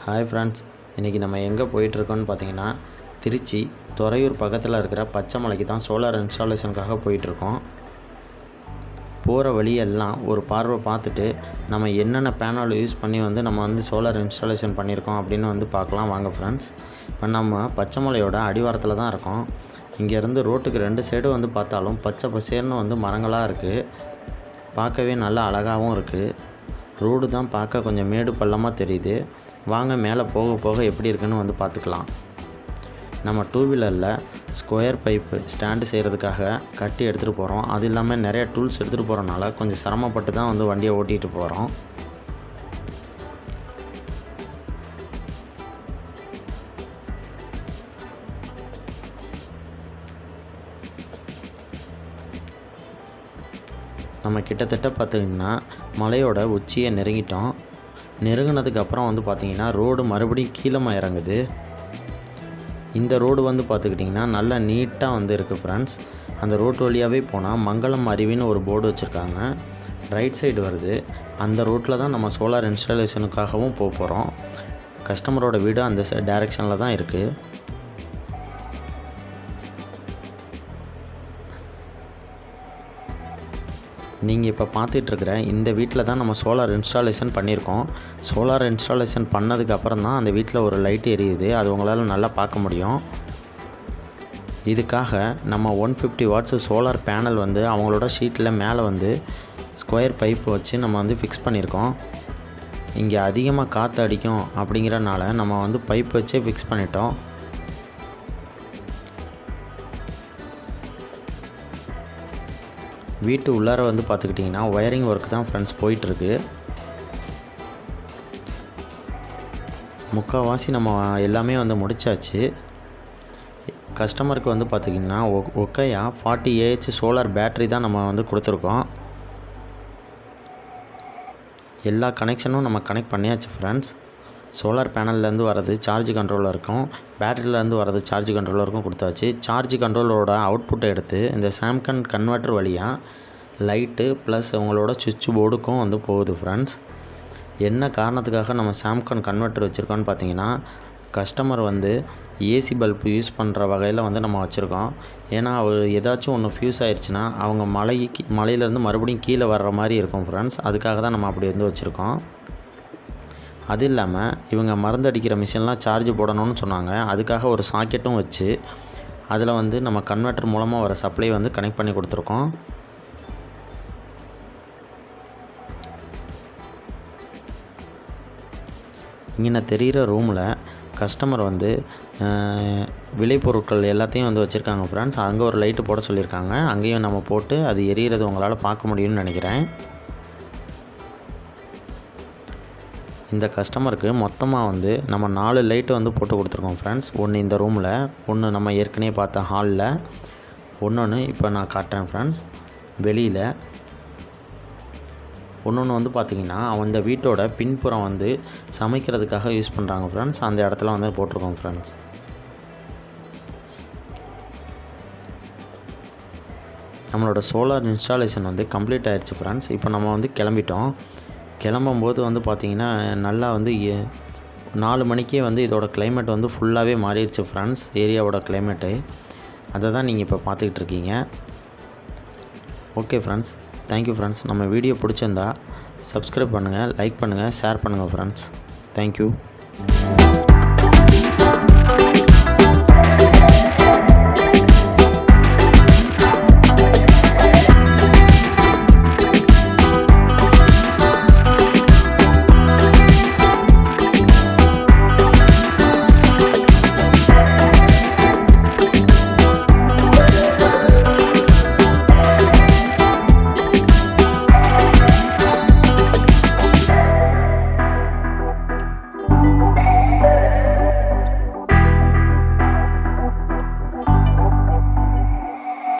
Hi friends, இன்றைக்கி நம்ம எங்கே போயிட்டுருக்கோன்னு பார்த்தீங்கன்னா திருச்சி துறையூர் பக்கத்தில் இருக்கிற பச்சைமலைக்கு தான் சோலார் இன்ஸ்டாலேஷனுக்காக போயிட்டுருக்கோம். போகிற வழியெல்லாம் ஒரு பார்வை பார்த்துட்டு நம்ம என்னென்ன பேனல் யூஸ் பண்ணி நம்ம சோலார் இன்ஸ்டாலேஷன் பண்ணியிருக்கோம் அப்படின்னு பார்க்கலாம் வாங்க ஃப்ரெண்ட்ஸ். இப்போ நம்ம பச்சைமலையோட அடிவாரத்தில் தான் இருக்கோம். இங்கேருந்து ரோட்டுக்கு 2 சைடு பார்த்தாலும் பச்சை பசேர்னு மரங்களாக இருக்குது. பார்க்கவே நல்லா அழகாகவும் இருக்குது. ரோடு தான் பார்க்க கொஞ்சம் மேடு பள்ளமாக தெரியுது. வாங்க மேலே போக போக எப்படி இருக்குன்னு பார்த்துக்கலாம். நம்ம 2 வீலரில் ஸ்கொயர் பைப்பு ஸ்டாண்டு செய்கிறதுக்காக கட்டி எடுத்துகிட்டு போகிறோம். அது இல்லாமல் நிறைய டூல்ஸ் எடுத்துகிட்டு போகிறனால கொஞ்சம் சிரமப்பட்டு தான் வண்டியை ஓட்டிகிட்டு போகிறோம். நம்ம கிட்டத்தட்ட பார்த்திங்கன்னா மலையோட உச்சியை நெருங்கிட்டோம். நெருங்கினதுக்கப்புறம் பார்த்திங்கன்னா ரோடு மறுபடியும் கீழமாக இறங்குது. இந்த ரோடு பார்த்துக்கிட்டிங்கன்னா நல்லா நீட்டாக இருக்குது ஃப்ரெண்ட்ஸ். அந்த ரோட்டு வழியாகவே போனால் மங்களம் அருவின்னு ஒரு போர்டு வச்சுருக்காங்க. ரைட் சைடு வருது. அந்த ரோட்டில் தான் நம்ம சோலார் இன்ஸ்டாலேஷனுக்காகவும் போகிறோம். கஸ்டமரோட வீடு அந்த டைரெக்ஷனில் தான் இருக்குது. நீங்கள் இப்போ பார்த்துட்ருக்கிற இந்த வீட்டில் தான் நம்ம சோலார் இன்ஸ்டாலேஷன் பண்ணியிருக்கோம். சோலார் இன்ஸ்டாலேஷன் பண்ணதுக்கப்புறம் தான் அந்த வீட்டில் ஒரு லைட் எரியுது. அது உங்களால் நல்லா பார்க்க முடியும். இதுக்காக நம்ம 150 வாட்ஸ் சோலார் பேனல் அவங்களோட ஷீட்டில் மேலே ஸ்கொயர் பைப் வச்சு நம்ம ஃபிக்ஸ் பண்ணியிருக்கோம். இங்கே அதிகமாக காற்று அடிக்கும் அப்படிங்கிறனால நம்ம பைப் வச்சே ஃபிக்ஸ் பண்ணிட்டோம். வீட்டு உள்ளார பார்த்துக்கிட்டிங்கன்னா ஒயரிங் ஒர்க் தான் ஃப்ரெண்ட்ஸ் போயிட்டுருக்கு. முக்கால்வாசி நம்ம எல்லாமே முடிச்சாச்சு. கஸ்டமருக்கு பார்த்திங்கன்னா OKAYA 40Ah சோலார் பேட்ரி தான் நம்ம கொடுத்துருக்கோம். எல்லா கனெக்ஷனும் நம்ம கனெக்ட் பண்ணியாச்சு ஃப்ரெண்ட்ஸ். சோலார் பேனல்லேருந்து வர்றது சார்ஜ் கண்ட்ரோலர் இருக்கும், பேட்டரியிலேருந்து வர்றது சார்ஜ் கண்ட்ரோலருக்கும் கொடுத்தாச்சு. சார்ஜ் கண்ட்ரோலரோட அவுட்புட்டை எடுத்து இந்த சாம்கன் கன்வெர்ட்டர் வழியாக லைட்டு ப்ளஸ் உங்களோட சுவிட்ச் போர்டுக்கும் போகுது ஃப்ரெண்ட்ஸ். என்ன காரணத்துக்காக நம்ம சாம்கன் கன்வெர்ட்டர் வச்சுருக்கோன்னு பார்த்தீங்கன்னா, கஸ்டமர் ஏசி பல்ப் யூஸ் பண்ணுற வகையில் நம்ம வச்சுருக்கோம். ஏன்னா அவர் ஏதாச்சும் ஒன்று ஃப்யூஸ் ஆயிடுச்சுன்னா அவங்க மலையிலேருந்து மறுபடியும் கீழே வர்ற மாதிரி இருக்கும் ஃப்ரெண்ட்ஸ். அதுக்காக தான் நம்ம அப்படி வச்சுருக்கோம். அது இல்லாமல் இவங்க மருந்து அடிக்கிற மிஷின்லாம் சார்ஜ் போடணும்னு சொன்னாங்க. அதுக்காக ஒரு சாக்கெட்டும் வச்சு அதில் நம்ம கன்வெர்ட்டர் மூலமாக வர சப்ளை கனெக்ட் பண்ணி கொடுத்துருக்கோம். இங்கே தெரிகிற ரூமில் கஸ்டமர் விளைபொருட்கள் எல்லாத்தையும் வச்சுருக்காங்க ஃப்ரெண்ட்ஸ். அங்கே ஒரு லைட்டு போட சொல்லியிருக்காங்க. அங்கேயும் நம்ம போட்டு அது எரியிறது உங்களால் பார்க்க முடியும்னு நினைக்கிறேன். இந்த கஸ்டமருக்கு மொத்தமாக நம்ம 4 லைட்டு போட்டு கொடுத்துருக்கோம் ஃப்ரெண்ட்ஸ். ஒன்று இந்த ரூமில், ஒன்று நம்ம ஏற்கனவே பார்த்த ஹாலில், ஒன்று இப்போ நான் காட்டுறேன் ஃப்ரெண்ட்ஸ் வெளியில், ஒன்று பார்த்திங்கன்னா அந்த வீட்டோட பின்புறம் சமைக்கிறதுக்காக யூஸ் பண்ணுறாங்க ஃப்ரெண்ட்ஸ். அந்த இடத்துல போட்டிருக்கோம் ஃப்ரெண்ட்ஸ். நம்மளோட சோலார் இன்ஸ்டாலேஷன் கம்ப்ளீட் ஆகிடுச்சு ஃப்ரெண்ட்ஸ். இப்போ நம்ம கிளம்பிட்டோம். கிளம்பும்போது பார்த்திங்கன்னா நல்லா 4 மணிக்கே இதோட கிளைமேட் ஃபுல்லாகவே மாறிடுச்சு ஃப்ரெண்ட்ஸ். ஏரியாவோட கிளைமேட்டு அதை தான் நீங்கள் இப்போ பார்த்துக்கிட்டு இருக்கீங்க. Okay friends, thank you friends. நம்ம வீடியோ பிடிச்சிருந்தா சப்ஸ்கிரைப் பண்ணுங்கள், லைக் பண்ணுங்கள், ஷேர் பண்ணுங்கள் ஃப்ரெண்ட்ஸ். தேங்க்யூ.